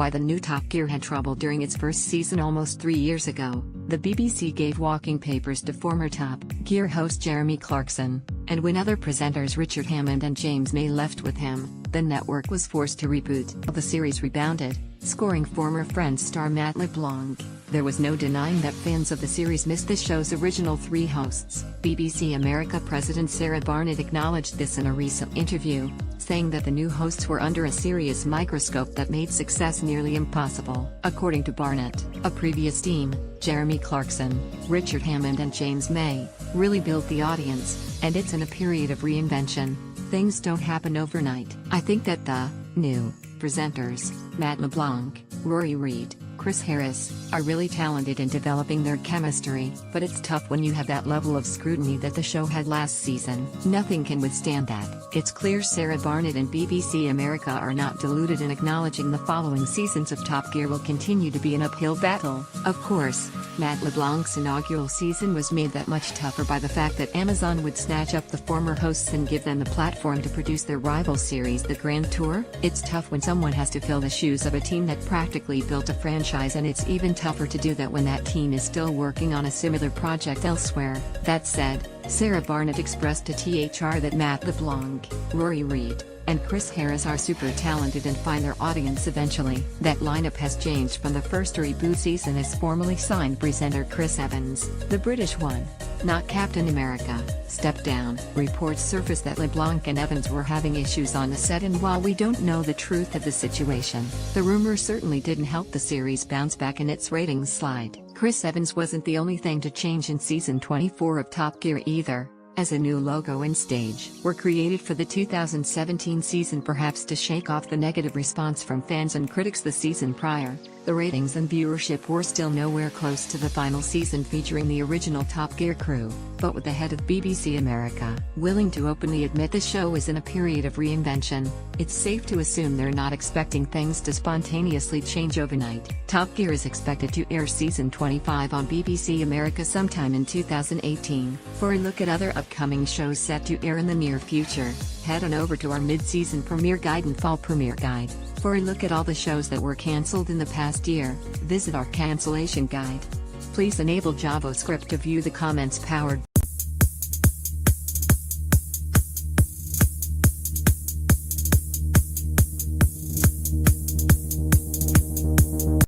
Why the new Top Gear had trouble during its first season almost 3 years ago, the BBC gave walking papers to former Top Gear host Jeremy Clarkson, and when other presenters Richard Hammond and James May left with him, the network was forced to reboot. The series rebounded, scoring former Friends star Matt LeBlanc. There was no denying that fans of the series missed the show's original 3 hosts. BBC America president Sarah Barnett acknowledged this in a recent interview, saying that the new hosts were under a serious microscope that made success nearly impossible. According to Barnett, a previous team, Jeremy Clarkson, Richard Hammond and James May, really built the audience, and it's in a period of reinvention. Things don't happen overnight. I think that the new presenters, Matt LeBlanc, Rory Reid, Chris Harris, are really talented in developing their chemistry, but it's tough when you have that level of scrutiny that the show had last season. Nothing can withstand that. It's clear Sarah Barnett and BBC America are not deluded in acknowledging the following seasons of Top Gear will continue to be an uphill battle. Of course, Matt LeBlanc's inaugural season was made that much tougher by the fact that Amazon would snatch up the former hosts and give them the platform to produce their rival series The Grand Tour. It's tough when someone has to fill the shoes of a team that practically built a franchise, and it's even tougher to do that when that team is still working on a similar project elsewhere. That said, Sarah Barnett expressed to THR that Matt LeBlanc, Rory Reid, and Chris Harris are super talented and find their audience eventually. That lineup has changed from the first reboot season as formally signed presenter Chris Evans, the British one, not Captain America, stepped down. Reports surfaced that LeBlanc and Evans were having issues on the set, and while we don't know the truth of the situation, the rumor certainly didn't help the series bounce back and its ratings slide. Chris Evans wasn't the only thing to change in season 24 of Top Gear either, as a new logo and stage were created for the 2017 season, perhaps to shake off the negative response from fans and critics the season prior. The ratings and viewership were still nowhere close to the final season featuring the original Top Gear crew, but with the head of BBC America willing to openly admit the show is in a period of reinvention, it's safe to assume they're not expecting things to spontaneously change overnight. Top Gear is expected to air season 25 on BBC America sometime in 2018. For a look at other upcoming shows set to air in the near future, head on over to our mid-season premiere guide and fall premiere guide. For a look at all the shows that were cancelled in the past year, visit our cancellation guide. Please enable JavaScript to view the comments powered